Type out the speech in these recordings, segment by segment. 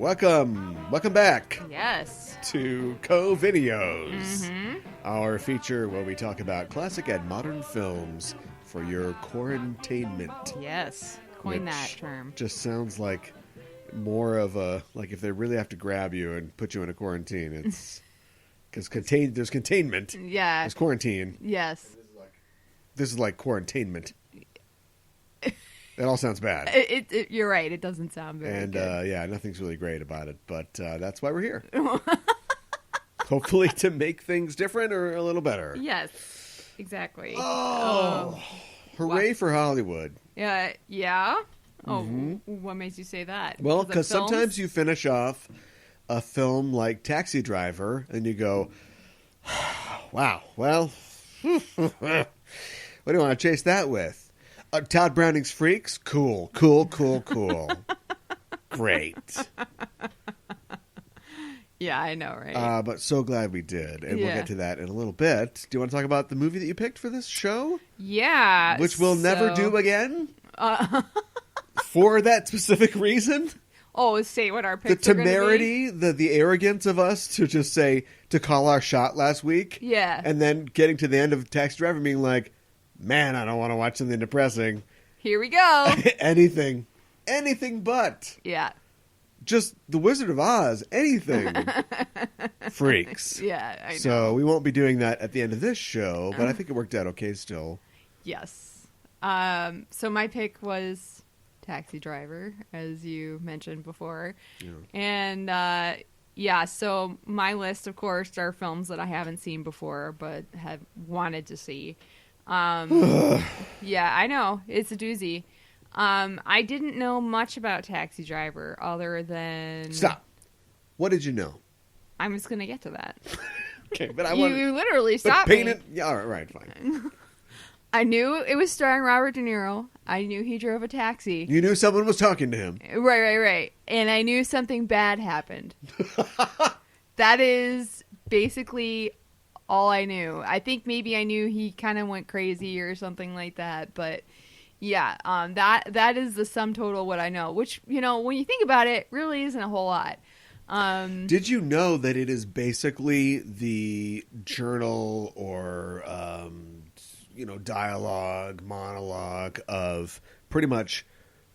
Welcome back. Yes. To COVideos, our feature where we talk about classic and modern films for your quarantainment. Yes, coin that term. Just sounds like more of a, like if they really have to grab you and put you in a quarantine, it's because there's containment. Yeah. There's quarantine. Yes. This is like quarantainment. It all sounds bad. You're right. It doesn't sound very good. Yeah, nothing's really great about it, but that's why we're here. Hopefully to make things different or a little better. Yes, exactly. Oh. Hooray for Hollywood. Yeah. Oh, what makes you say that? Well, because sometimes you finish off a film like Taxi Driver and you go, wow, well, what do you want to chase that with? Todd Browning's Freaks? Cool. Great. Yeah, I know, right? But so glad we did. And we'll get to that in a little bit. Do you want to talk about the movie that you picked for this show? Yeah. Which we'll never do again? For that specific reason? Oh, say what our picks the temerity, the arrogance of us to just say, to call our shot last week. Yeah. And then getting to the end of Taxi Driver being like, man, I don't want to watch something depressing. Here we go. Anything but. Yeah. Just The Wizard of Oz. Anything. Freaks. Yeah, I know. So we won't be doing that at the end of this show, but I think it worked out okay still. Yes. So my pick was Taxi Driver, as you mentioned before. Yeah. And so my list, of course, are films that I haven't seen before but have wanted to see. Yeah, I know. It's a doozy. I didn't know much about Taxi Driver other than... Stop. What did you know? I'm just going to get to that. Okay, but You literally stopped me. Yeah, all right, fine. I knew it was starring Robert De Niro. I knew he drove a taxi. You knew someone was talking to him. Right. And I knew something bad happened. That is basically all I knew. I think maybe I knew he kind of went crazy or something like that. But yeah, that is the sum total of what I know. Which, when you think about it, really isn't a whole lot. Did you know that it is basically the journal or dialogue, monologue of pretty much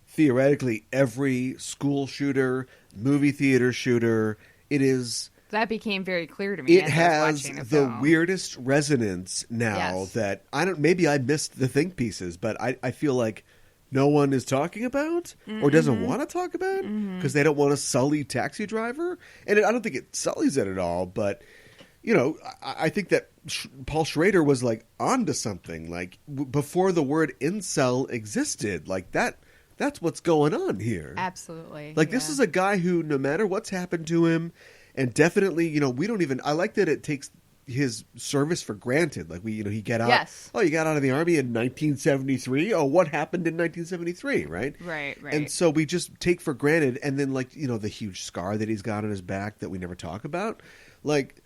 theoretically every school shooter, movie theater shooter? It is... That became very clear to me. It has the weirdest resonance now that maybe I missed the think pieces, but I feel like no one is talking about or doesn't want to talk about because they don't want to sully Taxi Driver. And I don't think it sullies it at all, but I think that Paul Schrader was like onto something like before the word incel existed. Like that's what's going on here. Absolutely. Like this is a guy who, no matter what's happened to him, and definitely, we don't even... I like that it takes his service for granted. Like, he got out... Yes. Oh, you got out of the Army in 1973? Oh, what happened in 1973, right? Right. And so we just take for granted, and then, the huge scar that he's got on his back that we never talk about. Like,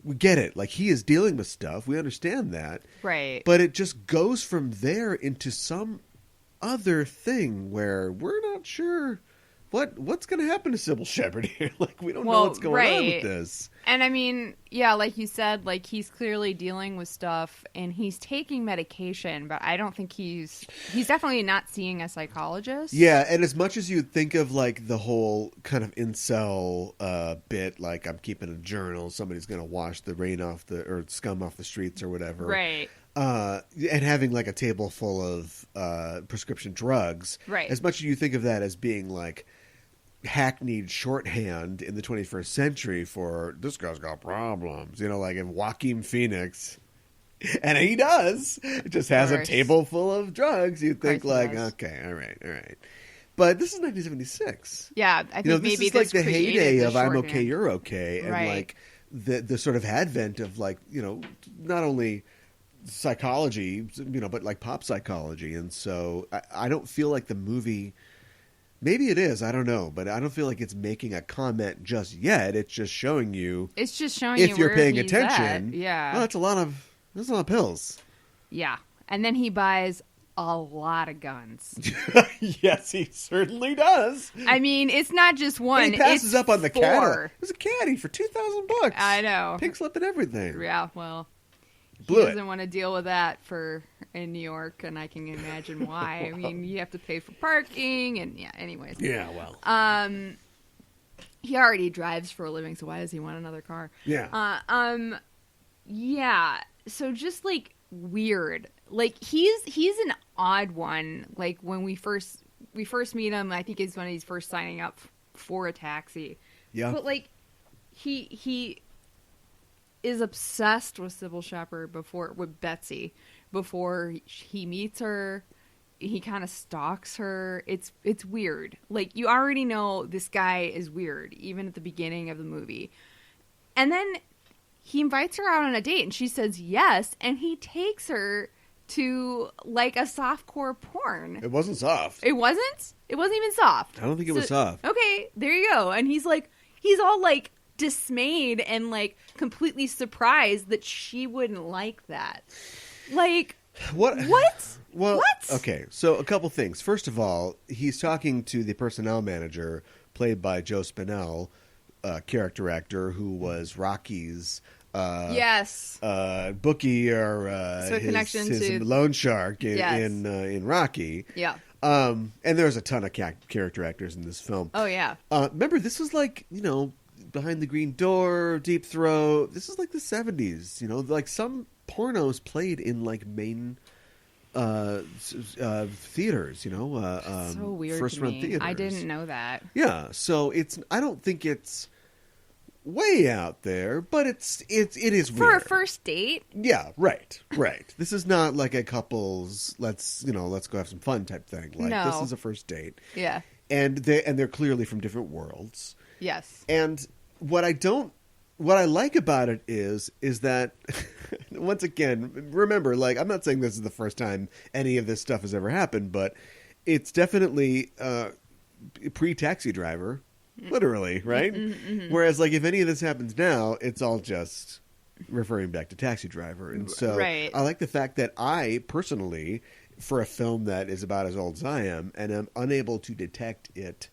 we get it. Like, he is dealing with stuff. We understand that. Right. But it just goes from there into some other thing where we're not sure... What's going to happen to Sybil Shepherd here? Like, we don't know what's going on with this. And I mean, yeah, like you said, like he's clearly dealing with stuff and he's taking medication, but I don't think he's definitely not seeing a psychologist. Yeah, and as much as you think of like the whole kind of incel bit, like I'm keeping a journal, somebody's going to wash the rain off or scum off the streets or whatever. Right. And having like a table full of prescription drugs. Right. As much as you think of that as being like hackneyed shorthand in the 21st century for this guy's got problems, like if Joaquin Phoenix, and he does, just has a table full of drugs, you think like, okay, all right. But this is 1976. Yeah, I think this maybe is like the heyday of I'm shorthand. okay, you're okay, and like the sort of advent of like not only psychology, but like pop psychology, and so I don't feel like the movie. Maybe it is. I don't know, but I don't feel like it's making a comment just yet. It's just showing you. It's just showing you if you're where paying he's attention. At. Yeah. Well, that's a lot of pills. Yeah, and then he buys a lot of guns. Yes, he certainly does. I mean, it's not just one. And he passes up on the 4. caddy. It was a caddy for $2,000. I know. Pink slip and everything. Yeah, well, Blew he doesn't want to deal with that in New York, and I can imagine why. I mean, you have to pay for parking, and anyways. Yeah, well. He already drives for a living, so why does he want another car? Yeah. Yeah. So just like weird. Like he's an odd one. Like when we first meet him, I think he's when he's first signing up for a taxi. Yeah. But like he is obsessed with Sybil Shepherd with Betsy before he meets her. He kind of stalks her. It's weird. Like you already know this guy is weird even at the beginning of the movie. And then he invites her out on a date and she says yes, and he takes her to like a softcore porn. It wasn't soft. It wasn't? It wasn't even soft. I don't think it was soft. Okay, there you go. And he's all like dismayed and like completely surprised that she wouldn't like that. Like what? Well, what? Okay, so a couple things. First of all, he's talking to the personnel manager played by Joe Spinell, character actor who was Rocky's yes bookie or so his to loan shark in Rocky. Yeah. And there's a ton of character actors in this film. Oh yeah. Remember, this was like, Behind the Green Door, Deep Throat. This is like the 70s. Like some pornos played in like main theaters. So weird first to run me. theaters. I didn't know that. Yeah, so I don't think it's way out there, but it is weird for a first date. Yeah, right. This is not like a couple's let's go have some fun type thing. Like no. This is a first date. Yeah, and they're clearly from different worlds. Yes, and what I like about it is that once again, remember, like I'm not saying this is the first time any of this stuff has ever happened, but it's definitely pre-Taxi Driver. Literally, right? Mm-hmm. Whereas, like, if any of this happens now, it's all just referring back to Taxi Driver. And so right. I like the fact that I, personally, for a film that is about as old as I am, and am unable to detect it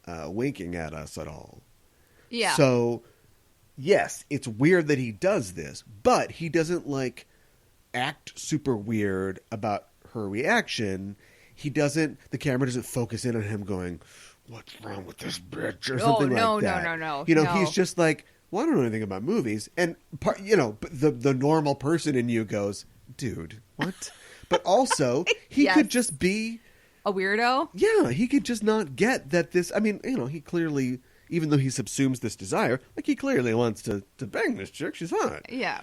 winking at us at all. Yeah. So, yes, it's weird that he does this, but he doesn't, like, act super weird about her reaction. The camera doesn't focus in on him going, what's wrong with this bitch or something like that. No. He's just like, well, I don't know anything about movies. And, the normal person in you goes, dude, what? But also, he yes. could just be... a weirdo? Yeah, he could just not get that this... I mean, he clearly, even though he subsumes this desire, like, he clearly wants to bang this chick. She's hot. Yeah.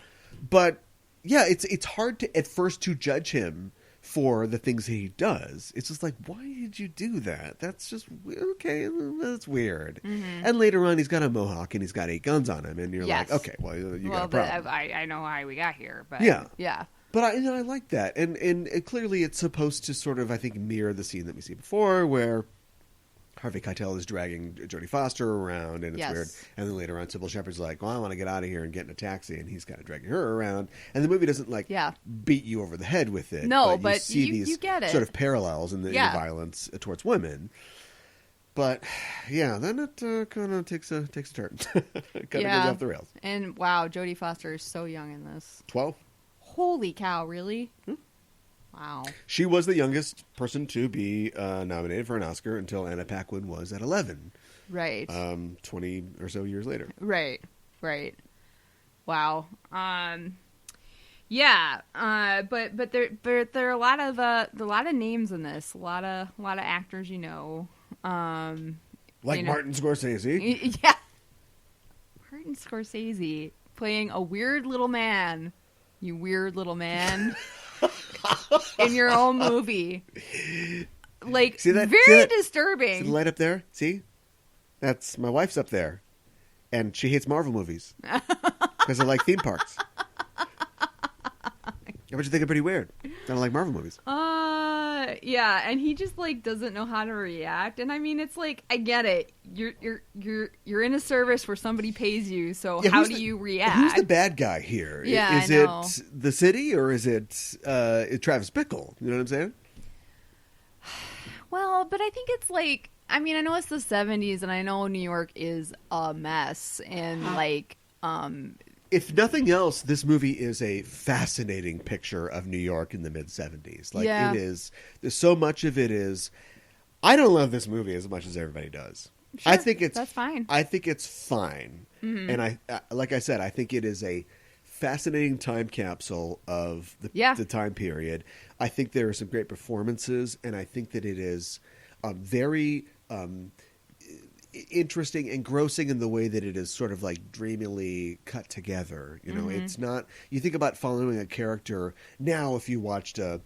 But, yeah, it's hard to, at first, to judge him for the things he does. It's just like, why did you do that? That's just okay. That's weird. Mm-hmm. And later on, he's got a mohawk and he's got 8 guns on him, and you're yes. like, okay, well, you got a problem. I know how we got here, but yeah. But I like that, and clearly it's supposed to sort of, I think, mirror the scene that we see before, where Harvey Keitel is dragging Jodie Foster around, and it's yes. weird. And then later on, Sybil Shepherd's like, well, I want to get out of here and get in a taxi, and he's kind of dragging her around. And the movie doesn't, like, beat you over the head with it. No, but you see these you get it. sort of parallels in the violence towards women. But, yeah, then it kind of takes a turn. Kind of goes off the rails. And, wow, Jodie Foster is so young in this. 12? Holy cow, really? Wow. She was the youngest person to be nominated for an Oscar until Anna Paquin was at 11. Right. 20 or so years later. Right. Wow. Yeah. But there are a lot of names in this. A lot of actors, like Martin Scorsese. Yeah. Martin Scorsese playing a weird little man. You weird little man. In your own movie. Like, very disturbing. See the light up there? See? That's my wife's up there. And she hates Marvel movies. Because I like theme parks. I bet you think I'm pretty weird. I don't like Marvel movies. Yeah, and he just, like, doesn't know how to react. And I mean, it's like, I get it. You're in a service where somebody pays you, so how do you react? Who's the bad guy here? Yeah, is it the city or is it Travis Bickle? You know what I'm saying? Well, but I think it's like, I mean, I know it's the 70s and I know New York is a mess and like, if nothing else, this movie is a fascinating picture of New York in the mid 70s. Like it is, there's so much of it is, I don't love this movie as much as everybody does. Sure, I think that's fine. I think it's fine. Mm-hmm. And I like I said, I think it is a fascinating time capsule of the time period. I think there are some great performances, and I think that it is very interesting, engrossing in the way that it is sort of like dreamily cut together. You know, it's not. You think about following a character now. If you watched a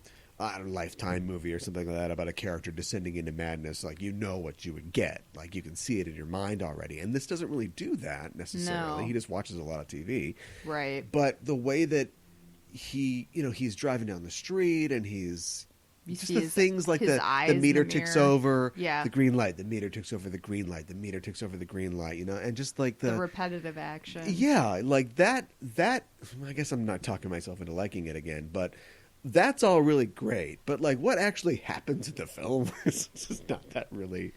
Lifetime movie or something like that about a character descending into madness, like you know what you would get, like you can see it in your mind already. And this doesn't really do that necessarily. No. He just watches a lot of TV, right? But the way that he's driving down the street and he's just the things like the meter ticks over, the green light, the meter ticks over the green light, the meter ticks over the green light, you know, and just like the repetitive action. Yeah, like that. I guess I'm not talking myself into liking it again, but that's all really great. But like, what actually happens in the film is just not that really.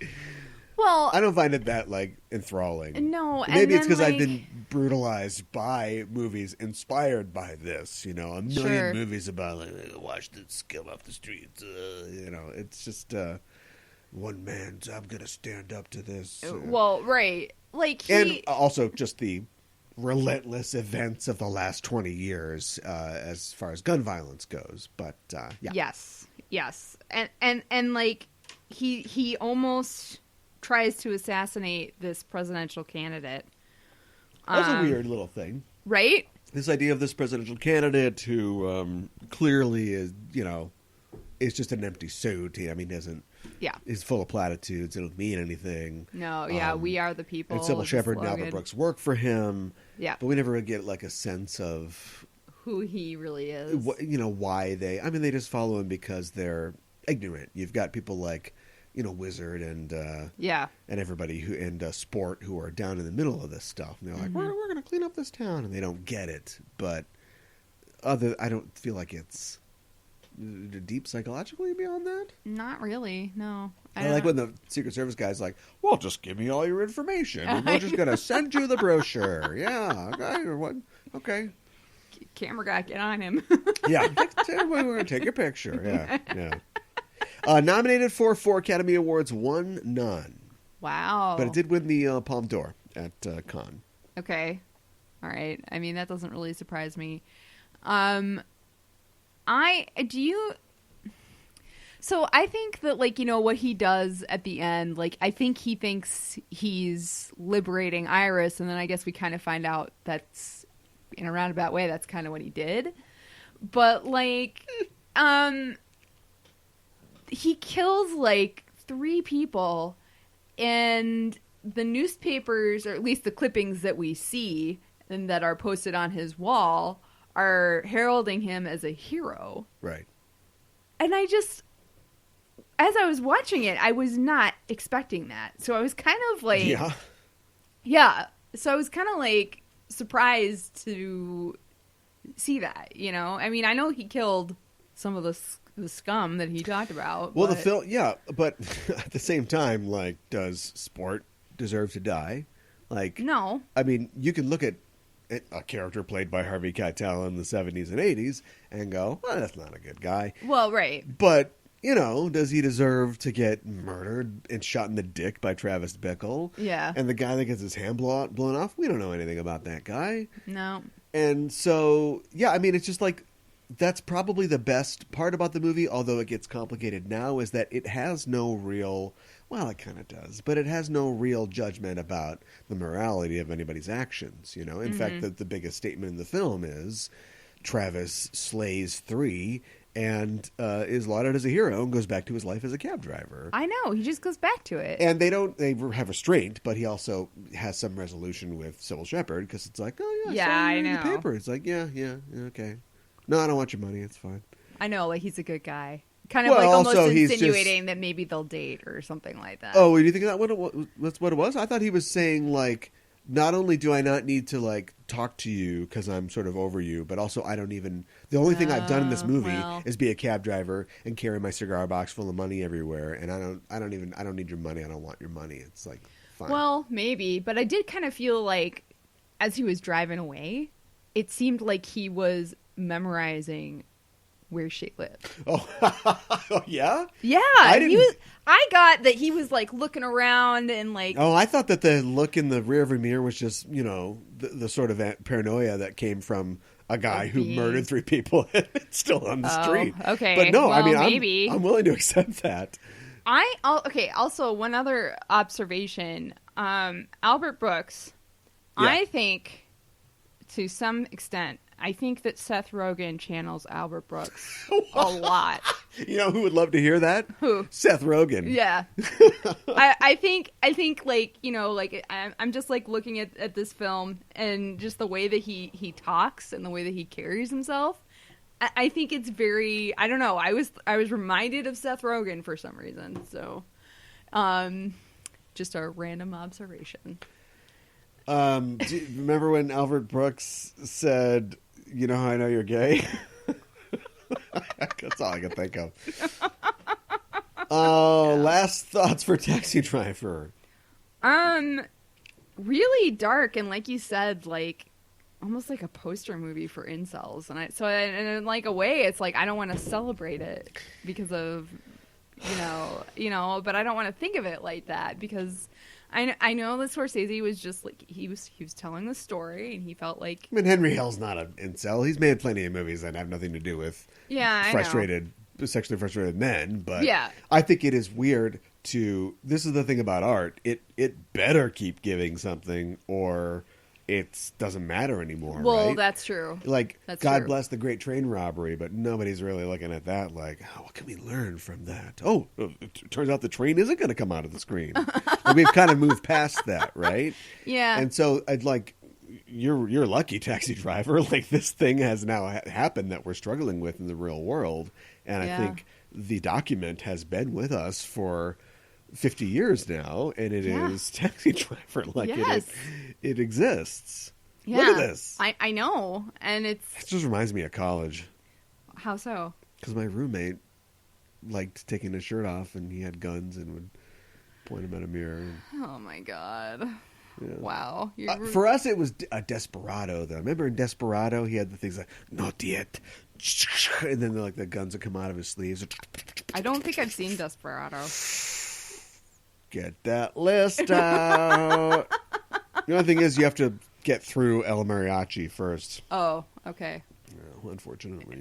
Well, I don't find it that like enthralling. No, maybe it's because I've been brutalized by movies inspired by this. You know, a million movies about like watch this come off the streets. You know, it's just one man's. I'm gonna stand up to this. Well, right, like and also just the relentless events of the last 20 years as far as gun violence goes. But yeah, yes, and like he almost tries to assassinate this presidential candidate. That's a weird little thing, right? This idea of this presidential candidate who clearly is, you know, is just an empty suit. I mean, is full of platitudes. It don't mean anything. No, we are the people. And Sybil Shepherd and Albert Brooks work for him. Yeah, but we never really get like a sense of who he really is. You know, why they? I mean, they just follow him because they're ignorant. You've got people like, you know, Wizard and everybody and Sport who are down in the middle of this stuff. And they're like, we're going to clean up this town, and they don't get it. But I don't feel like it's deep psychologically beyond that. Not really, no. I like when the Secret Service guy's like, well, just give me all your information, and we're just going to send you the brochure. Yeah, okay, or what? Okay. Camera guy, get on him. Yeah, we're going to take your picture. Yeah. Nominated for 4 Academy Awards, won none. Wow. But it did win the Palme d'Or at Cannes. Okay. All right. I mean, that doesn't really surprise me. So I think that, like, you know, what he does at the end, like, I think he thinks he's liberating Iris, and then I guess we kind of find out that's, in a roundabout way, that's kind of what he did. But, like, he kills, like, 3 people, and the newspapers, or at least the clippings that we see and that are posted on his wall, are heralding him as a hero. Right. And I just, as I was watching it, I was not expecting that. So I was kind of like... Yeah. So I was kind of like surprised to see that, you know? I mean, I know he killed some of the scum that he talked about. Well, the film, but at the same time, like, does Sport deserve to die? Like, no. I mean, you can look at a character played by Harvey Keitel in the 70s and 80s and go, well, that's not a good guy. Well, right. But, you know, does he deserve to get murdered and shot in the dick by Travis Bickle? Yeah. And the guy that gets his hand blown off, we don't know anything about that guy. No. And so, yeah, I mean, it's just like, that's probably the best part about the movie, although it gets complicated now, is that it has no real... Well, it kind of does, but it has no real judgment about the morality of anybody's actions, you know? In fact, the biggest statement in the film is Travis slays 3 and is lauded as a hero and goes back to his life as a cab driver. I know. He just goes back to it. And they have restraint, but he also has some resolution with Sybil Shepherd because it's like, oh, yeah, I know. In the paper. It's like, yeah, okay. No, I don't want your money. It's fine. I know, like, he's a good guy. Kind of like almost insinuating that maybe they'll date or something like that. Oh, do you think that's what it was? I thought he was saying, like, not only do I not need to like talk to you because I'm sort of over you, but also I don't even. The only thing I've done in this movie is be a cab driver and carry my cigar box full of money everywhere, and I don't need your money. I don't want your money. It's like fine. Well, maybe, but I did kind of feel like as he was driving away, it seemed like he was memorizing where she lived. Oh, oh yeah? Yeah. I got that he was like looking around and like... Oh, I thought that the look in the rearview mirror was just, the sort of paranoia that came from a guy who murdered 3 people and it's still on the street. Okay. But no, well, maybe. I'm willing to accept that. Okay, also one other observation. Albert Brooks, yeah. I think to some extent, I think that Seth Rogen channels Albert Brooks a lot. You know who would love to hear that? Who? Seth Rogen. Yeah. I think like, I'm just like looking at this film and just the way that he talks and the way that he carries himself. I think it's very, I don't know. I was reminded of Seth Rogen for some reason. So, just a random observation. Do you remember when Albert Brooks said, "You know how I know you're gay"? That's all I can think of. Last thoughts for Taxi Driver. Really dark, and like you said, like almost like a poster movie for incels. And in like a way, it's like I don't want to celebrate it because of but I don't want to think of it like that because I know that Scorsese was just like he was telling the story and he felt like Henry Hill's not an incel. He's made plenty of movies that have nothing to do with sexually frustrated men. But yeah. I think it is weird to. This is the thing about art. It better keep giving something or it doesn't matter anymore. Well, right? That's true. Like, that's God true. bless the great train robbery, but nobody's really looking at that like, what can we learn from that? Oh, it turns out the train isn't going to come out of the screen. Like, we've kind of moved past that, right? Yeah. And so I'd like, you're lucky, Taxi Driver. Like, this thing has now happened that we're struggling with in the real world. And I think the document has been with us for 50 years now, and it is Taxi Driver. Like, it exists. Yeah. Look at this. I know, and it just reminds me of college. How so? Because my roommate liked taking his shirt off, and he had guns and would point them at a mirror. Oh my god! Yeah. Wow. For us, it was a Desperado, though. Remember in Desperado, he had the things like "not yet," and then like the guns would come out of his sleeves. I don't think I've seen Desperado. Get that list out. The only thing is you have to get through El Mariachi first. Oh, okay. No, unfortunately.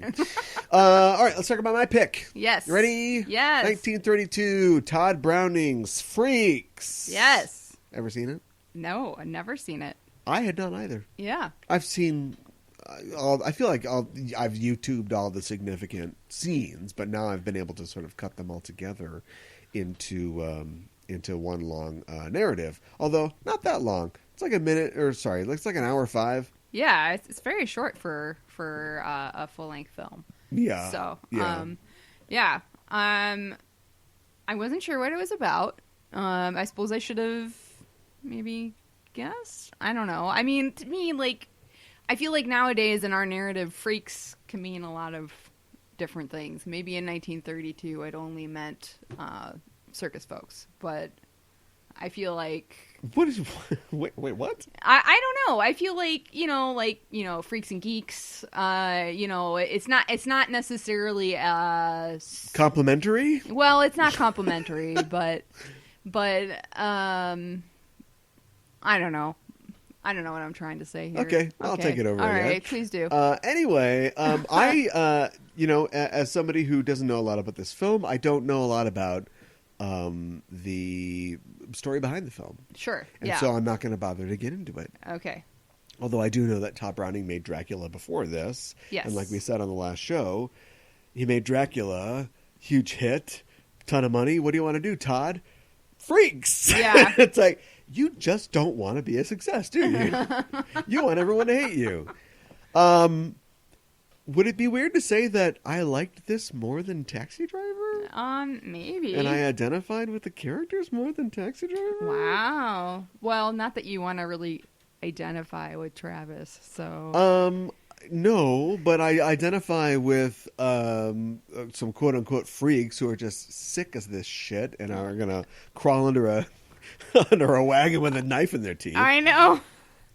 All right, let's talk about my pick. Yes. You ready? Yes. 1932, Todd Browning's Freaks. Yes. Ever seen it? No, I've never seen it. I had not either. Yeah. I've seen... I feel like I've YouTubed all the significant scenes, but now I've been able to sort of cut them all together into one long narrative. Although, not that long. It's like it's like an hour 5. Yeah, it's very short for a full-length film. Yeah. So, yeah. I wasn't sure what it was about. I suppose I should have maybe guessed. I don't know. I mean, to me, like, I feel like nowadays in our narrative, freaks can mean a lot of different things. Maybe in 1932, it only meant circus folks, but I feel like wait what? I don't know. I feel like freaks and geeks. It's not necessarily complimentary. Well, it's not complimentary, but I don't know. I don't know what I'm trying to say here. Okay, I'll take it over. All again. right, please do. Anyway, I as somebody who doesn't know a lot about this film, I don't know a lot about the story behind the film. Sure. And so I'm not going to bother to get into it. Okay. Although I do know that Todd Browning made Dracula before this. Yes. And like we said on the last show, he made Dracula, huge hit, ton of money. What do you want to do, Todd? Freaks. Yeah. It's like, you just don't want to be a success, do you? You want everyone to hate you. Would it be weird to say that I liked this more than Taxi Driver? Maybe. And I identified with the characters more than Taxi Driver? Wow. Well, not that you want to really identify with Travis. So no, but I identify with some quote unquote freaks who are just sick of this shit and are gonna crawl under a under a wagon with a knife in their teeth. I know.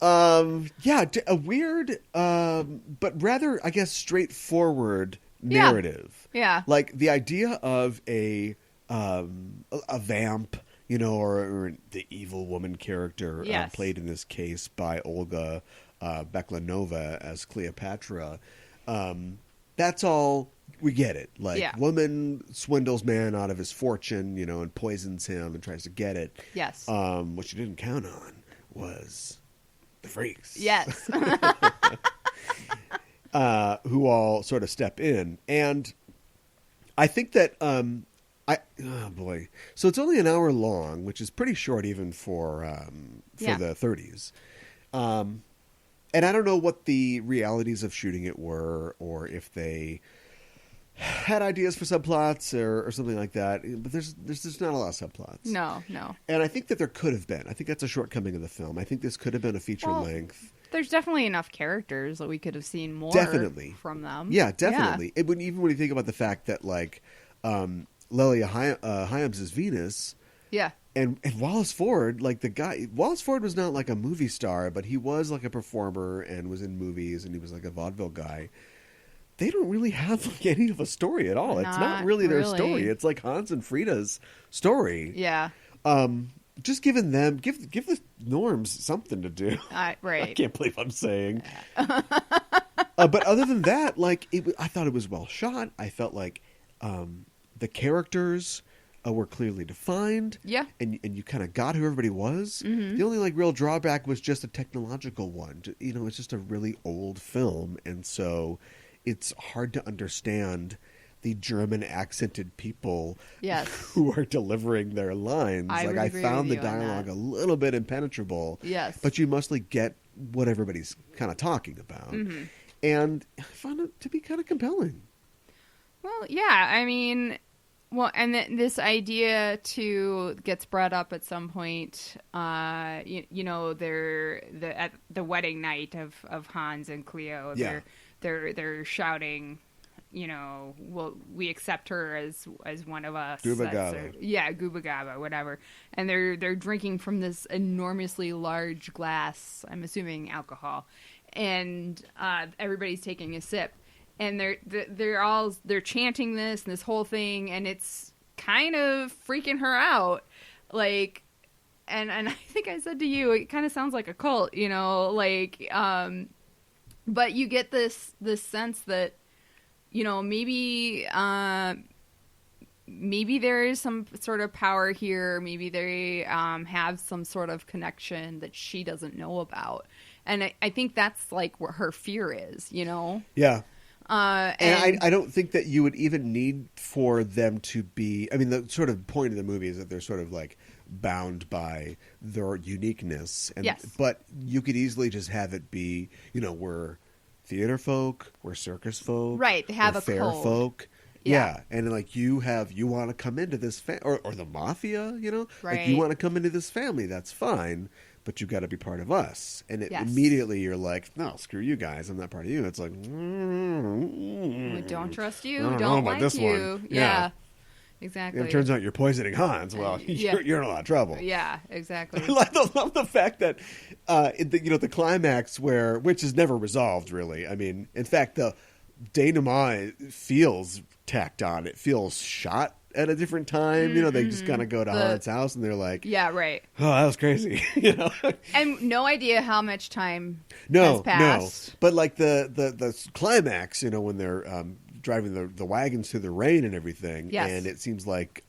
Yeah, a weird, but rather, I guess, straightforward narrative. Yeah. Like the idea of a vamp, or the evil woman character played in this case by Olga Beklanova as Cleopatra. That's all. We get it. Like, woman swindles man out of his fortune, and poisons him and tries to get it. Yes. What you didn't count on was the freaks. Yes. Who all sort of step in. And I think that, oh boy. So it's only an hour long, which is pretty short even for the 30s. And I don't know what the realities of shooting it were, or if they had ideas for subplots or something like that. But there's just not a lot of subplots. No. And I think that there could have been. I think that's a shortcoming of the film. I think this could have been a feature length. There's definitely enough characters that we could have seen more from them. Yeah, definitely. Yeah. Even when you think about the fact that, like, Lelia Hyams is Venus. Yeah. And Wallace Ford, like Wallace Ford was not like a movie star, but he was like a performer and was in movies, and he was like a vaudeville guy. They don't really have like any of a story at all. It's not really their story. It's like Hans and Frida's story. Yeah. Just giving them give the Norms something to do. Right. I can't believe I'm saying. But other than that, like I thought it was well shot. I felt like the characters were clearly defined. Yeah. And you kind of got who everybody was. Mm-hmm. The only like real drawback was just a technological one. It's just a really old film, and so it's hard to understand the German accented people who are delivering their lines. I found the dialogue a little bit impenetrable. Yes. But you mostly get what everybody's kind of talking about. Mm-hmm. And I found it to be kind of compelling. Well, yeah, I mean, and this idea too gets brought up at some point. They're at the wedding night of Hans and Cleo. Yeah. They're shouting, well, we accept her as one of us. Gooba Gaba. Gooba Gaba, whatever. And they're drinking from this enormously large glass, I'm assuming alcohol, and everybody's taking a sip. And they're chanting this whole thing, and it's kind of freaking her out. Like, and I think I said to you, it kind of sounds like a cult, but you get this sense that, maybe there is some sort of power here. Maybe they have some sort of connection that she doesn't know about. And I think that's like what her fear is, Yeah. And I don't think that you would even need for them to be... I mean, the sort of point of the movie is that they're sort of like bound by their uniqueness. And, yes. But you could easily just have it be, we're theater folk, we're circus folk. Right, they have we're a fair code. folk. Yeah. And like you want to come into this... or the mafia, Right. Like you want to come into this family, that's fine. But you got to be part of us. And immediately you're like, no, screw you guys. I'm not part of you. It's like, we don't trust you. I don't don't know about like this you. one. Yeah. Exactly. It turns out you're poisoning Hans. Well, you're in a lot of trouble. Yeah, exactly. I love the fact that, the climax which is never resolved, really. I mean, in fact, the denouement feels tacked on. It feels shot at a different time. They just kind of go to Hans' house and they're like, yeah, right. Oh, that was crazy. And no idea how much time has passed. No. But like the climax, when they're driving the wagons through the rain and everything. Yes. And it seems like,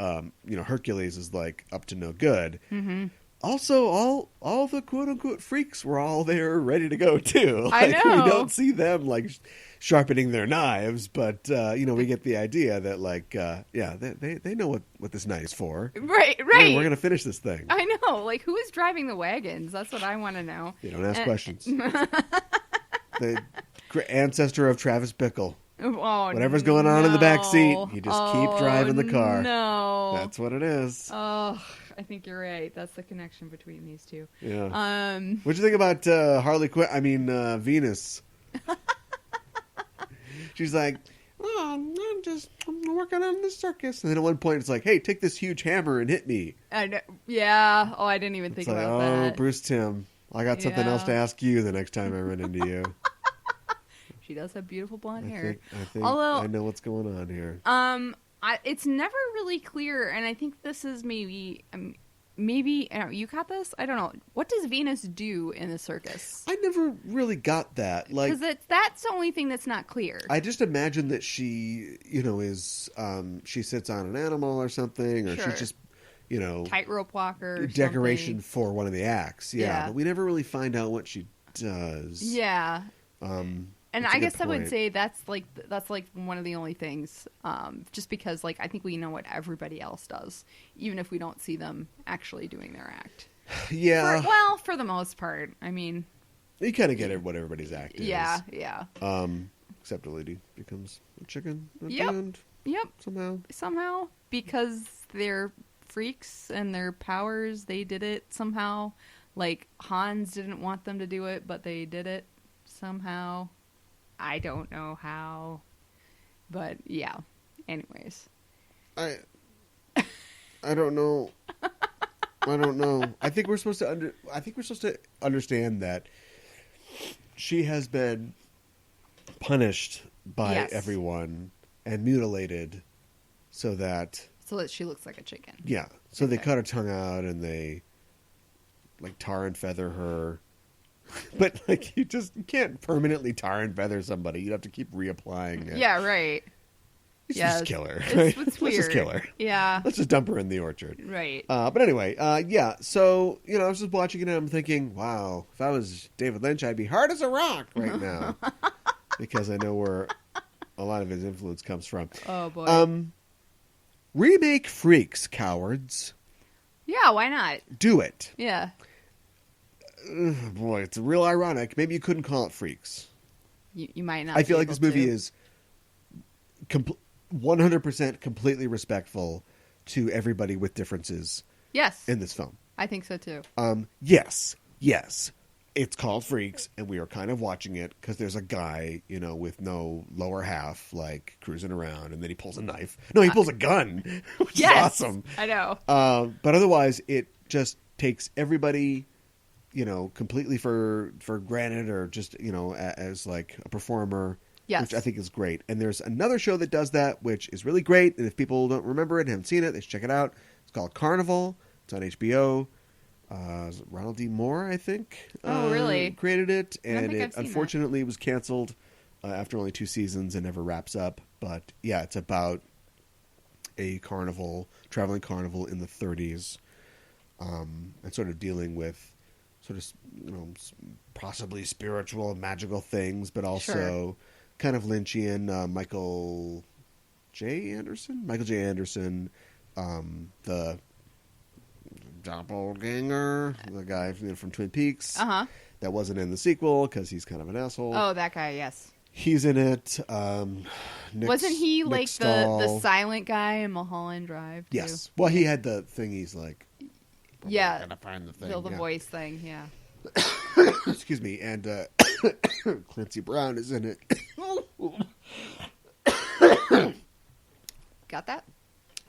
Hercules is like up to no good. Mm-hmm. Also, all the quote unquote freaks were all there ready to go too. Like, I know. We don't see them like sharpening their knives, but we get the idea that like, they know what this night is for. Right. We're gonna finish this thing. I know. Like, who is driving the wagons? That's what I want to know. You don't ask questions. The ancestor of Travis Bickle. Oh, whatever's going on in the back seat, you just keep driving the car. No. That's what it is. Oh, I think you're right. That's the connection between these two. Yeah. What'd you think about Harley Quinn? I mean, Venus. She's like, I'm working on the circus. And then at one point it's like, hey, take this huge hammer and hit me. I know. Yeah. Oh, I didn't even think about that. Oh, Bruce Timm, I got something else to ask you the next time I run into you. She does have beautiful blonde hair. I think I know what's going on here. It's never really clear, and I think this is maybe you got this. I don't know. What does Venus do in the circus? I never really got that. Like, because that's the only thing that's not clear. I just imagine that she, is she sits on an animal or something, or she's just, tightrope walker. Or decoration something. For one of the acts. Yeah, but we never really find out what she does. Yeah. And I guess I would say that's like one of the only things, just because I think we know what everybody else does, even if we don't see them actually doing their act. Yeah. For the most part, I mean, you kind of get what everybody's act is. Yeah. Except a lady becomes a chicken at the Yep. end. Yep. Somehow, because they're freaks and their powers, they did it somehow. Like Hans didn't want them to do it, but they did it somehow. I don't know how, but yeah. Anyways, I don't know. I don't know. I think we're supposed to understand that she has been punished by everyone and mutilated, so that she looks like a chicken. Yeah. So they cut her tongue out and they tar and feather her. But you can't permanently tar and feather somebody. You have to keep reapplying it. Yeah, right. Let's just kill her. It's weird. Let's just kill her. Yeah. Let's just dump her in the orchard. Right. But anyway, yeah. So I was just watching it and I'm thinking, wow, if I was David Lynch, I'd be hard as a rock right now, because I know where a lot of his influence comes from. Oh boy. Remake Freaks, cowards. Yeah, why not? Do it. Yeah. Boy, it's real ironic. Maybe you couldn't call it Freaks. You might not. I feel like this movie is 100% completely respectful to everybody with differences. Yes. In this film. I think so too. Yes. It's called Freaks, and we are kind of watching it because there's a guy, with no lower half, cruising around, and then he pulls a knife. No, he pulls a gun, which is awesome. I know. But otherwise, it just takes everybody, completely for granted, or just, as a performer. Yes. Which I think is great. And there's another show that does that, which is really great. And if people don't remember it and haven't seen it, they should check it out. It's called Carnival. It's on HBO. Ronald D. Moore, I think. Oh, really? Created it. And it unfortunately was canceled after only 2 seasons and never wraps up. But yeah, it's about a traveling carnival in the 30s. And sort of dealing with possibly spiritual and magical things, but also kind of Lynchian. Michael J. Anderson, the doppelganger, the guy from Twin Peaks. That wasn't in the sequel because he's kind of an asshole. Oh, that guy, yes. He's in it. Wasn't he the silent guy in Mulholland Drive too? Yes. Well, he had the thing. He's like, gotta find the thing. The voice thing, yeah. Excuse me, and Clancy Brown is in it. Got that?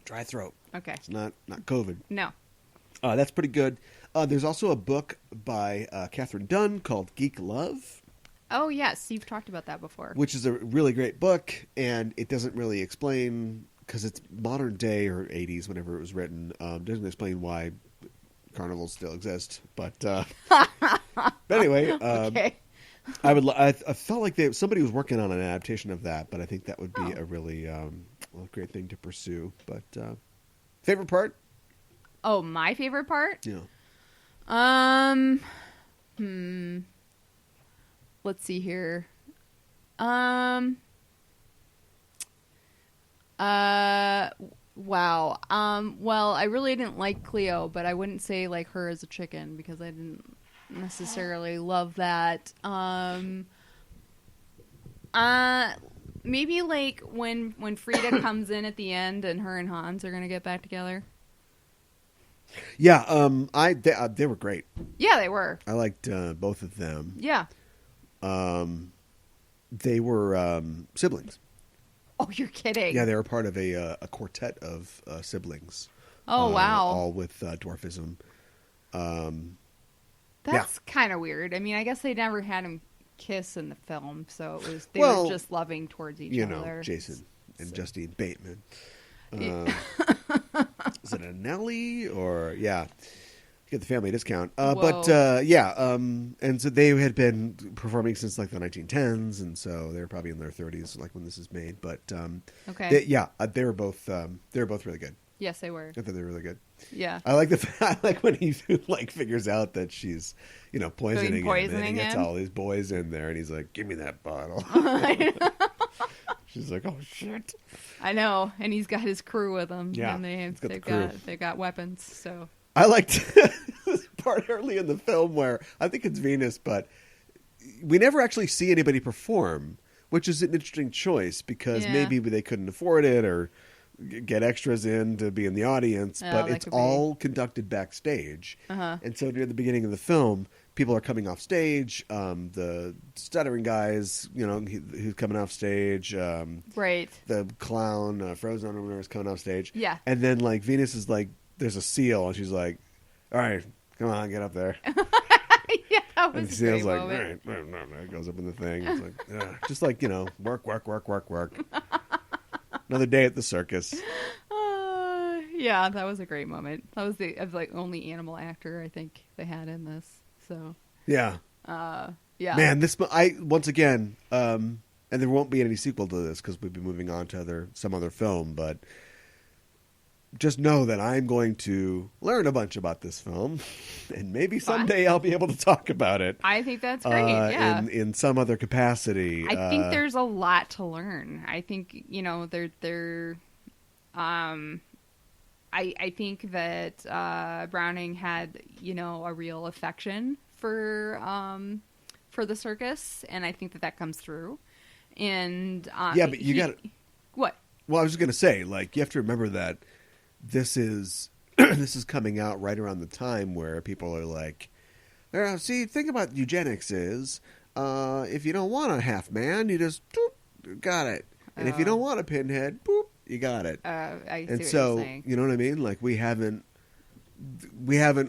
Dry throat. Okay. It's not COVID. No. That's pretty good. There's also a book by Catherine Dunn called Geek Love. Oh, yes. You've talked about that before. Which is a really great book, and it doesn't really explain, because it's modern day or 80s whenever it was written, doesn't explain why carnivals still exist. But anyway, okay. I felt like somebody was working on an adaptation of that, but I think that would be a really great thing to pursue. But favorite part? Oh, my favorite part? Yeah. Let's see here. Wow. Well, I really didn't like Cleo, but I wouldn't say like her as a chicken because I didn't necessarily love that. Maybe like when Frida comes in at the end and her and Hans are gonna get back together. Yeah, they were great. Yeah, they were. I liked both of them. Yeah. They were siblings. Oh, you're kidding. Yeah, they were part of a quartet of siblings. Oh, wow. All with dwarfism. That's kind of weird. I mean, I guess they never had him kiss in the film, so it was they were just loving towards each other. You know, Jason and Justine Bateman. Is it a Nelly or get the family discount? And so they had been performing since like the 1910s, and so they were probably in their 30s like when this is made. But okay, they were both really good. Yes, they were. I thought they were really good. Yeah, I like when he like figures out that she's poisoning him, and he gets all these boys in there, and he's like, "Give me that bottle." She's like, "Oh shit!" I know, and he's got his crew with him. Yeah, and they've got weapons. So I liked this part early in the film where I think it's Venus, but we never actually see anybody perform, which is an interesting choice because maybe they couldn't afford it or get extras in to be in the audience, but it's all conducted backstage. And so near the beginning of the film, people are coming off stage. The stuttering guys, who's coming off stage. Right. The clown, Frozen over there, is coming off stage. Yeah. And then like Venus is like, there's a seal, and she's like, "All right, come on, get up there." Yeah, that was and the seal's like, "All right, no," goes up in the thing. It's like, just like work. Another day at the circus. Yeah, that was a great moment. That was the only animal actor I think they had in this. So yeah. Man, once again, and there won't be any sequel to this because we'll be moving on to some other film, but just know that I'm going to learn a bunch about this film, and maybe someday I'll be able to talk about it. I think that's great. Yeah, in some other capacity. I think there's a lot to learn. I think I think that Browning had a real affection for the circus, and I think that comes through. And but you got what? Well, I was just going to say, like, you have to remember that this is coming out right around the time where people are like, see, think about eugenics is, if you don't want a half man, you just got it, and if you don't want a pinhead, boop, you got it. I see and what so you're saying. You know what I mean? Like we haven't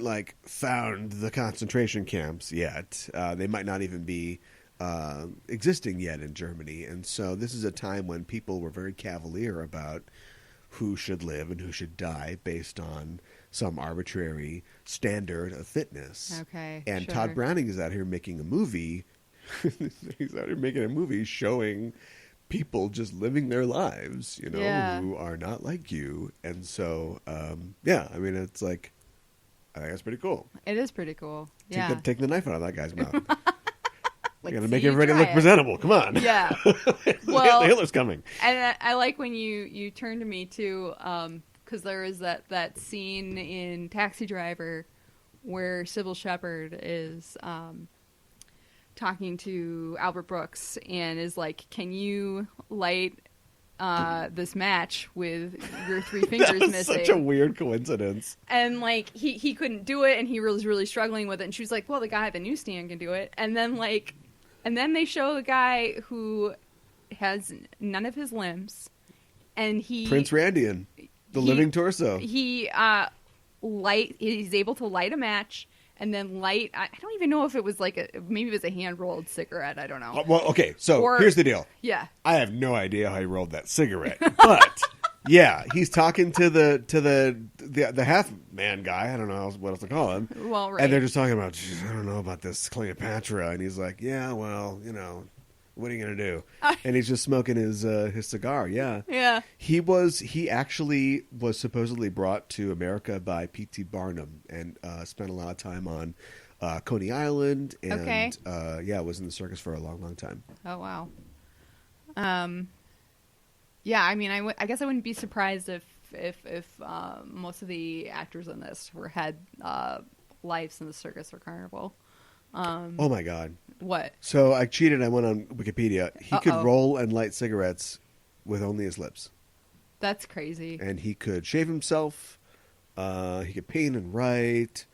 like found the concentration camps yet. They might not even be existing yet in Germany, and so this is a time when people were very cavalier about who should live and who should die based on some arbitrary standard of fitness. Okay, and sure. Todd Browning is out here making a movie. He's out here making a movie showing people just living their lives, who are not like you. And so, I mean, it's like, I think that's pretty cool. It is pretty cool. Yeah. Take the knife out of that guy's mouth. Like, you gotta make everybody look presentable. Come on. Yeah. Well, Hitler's coming. And I like when you turn to me too, because there is that scene in Taxi Driver where Sybil Shepherd is talking to Albert Brooks and is like, "Can you light this match with your three fingers missing?" Such a weird coincidence. And like he couldn't do it, and he was really struggling with it. And she was like, "Well, the guy at the newsstand can do it." And then they show the guy who has none of his limbs, and Prince Randian, the living torso. He's able to light a match. And then light, I don't even know if it was maybe it was a hand-rolled cigarette. I don't know. Well, okay, so here's the deal. Yeah. I have no idea how he rolled that cigarette. But, yeah, he's talking to the half-man guy. I don't know what else to call him. Well, right. And they're just talking about, I don't know about this Cleopatra. And he's like, yeah, well, what are you going to do? And he's just smoking his cigar, yeah. Yeah. He actually was supposedly brought to America by P.T. Barnum and spent a lot of time on Coney Island and was in the circus for a long, long time. Oh, wow. Yeah, I mean, I guess I wouldn't be surprised if most of the actors in this had lives in the circus or carnival. Oh my God. What? So I cheated. I went on Wikipedia. He could roll and light cigarettes with only his lips. That's crazy. And he could shave himself. He could paint and write.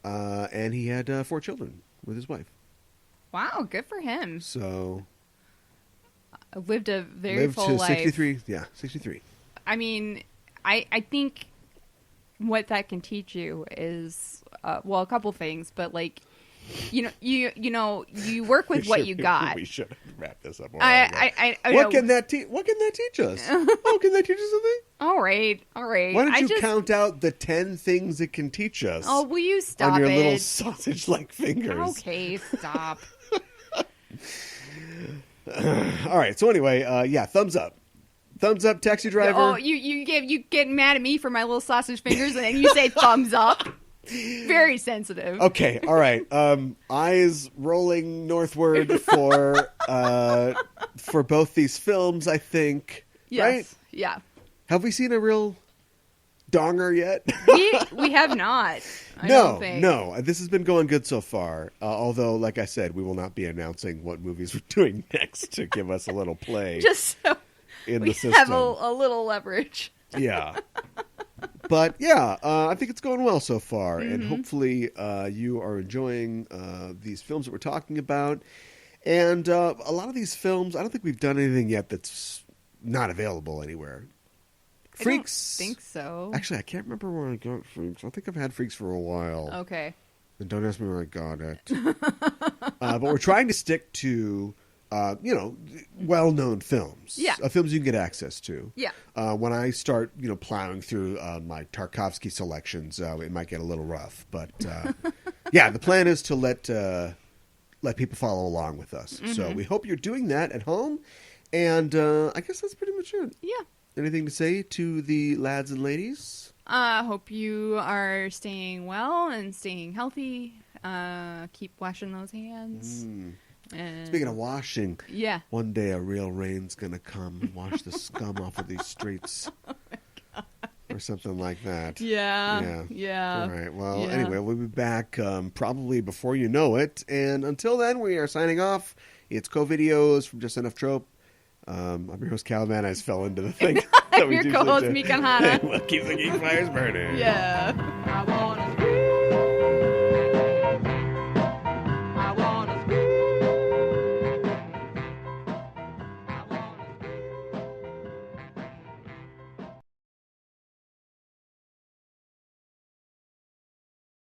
And he had 4 children with his wife. Wow, good for him. So lived a very full life. 63. Yeah, 63. I mean, I think what that can teach you is a couple things, but like, you work with what you got. We should wrap this up. What can that teach us? Oh, can that teach us something? All right. Why don't you count out the 10 things it can teach us? Oh, will you stop on your it? little sausage-like fingers? Okay, stop. All right. So anyway, thumbs up. Thumbs up, Taxi Driver. Oh, you getting mad at me for my little sausage fingers, and then you say thumbs up. Very sensitive. Okay, all right. Eyes rolling northward for both these films, I think. Yes. Right? Yeah. Have we seen a real donger yet? we have not. I don't think. No. This has been going good so far. Although, like I said, we will not be announcing what movies we're doing next to give us a little play. Just so in we the system. have a little leverage. Yeah. But yeah, I think it's going well so far, and hopefully you are enjoying these films that we're talking about. And a lot of these films, I don't think we've done anything yet that's not available anywhere. Freaks. I don't think so. Actually, I can't remember where I got Freaks. I think I've had Freaks for a while. Okay. And don't ask me where I got it. But we're trying to stick to well-known films. Yeah. Films you can get access to. Yeah. When I start, plowing through my Tarkovsky selections, it might get a little rough. But, yeah, the plan is to let people follow along with us. Mm-hmm. So we hope you're doing that at home. And I guess that's pretty much it. Yeah. Anything to say to the lads and ladies? Hope you are staying well and staying healthy. Keep washing those hands. And speaking of washing, yeah, one day a real rain's gonna come and wash the scum off of these streets, or something like that. Yeah. All right. Well, anyway, we'll be back probably before you know it. And until then, we are signing off. It's COVideos from Just Enough Trope. I'm your host, Calvin. I just fell into the thing. I'm your co-host, Mikan Hana. We'll keep the geek fires burning. Yeah.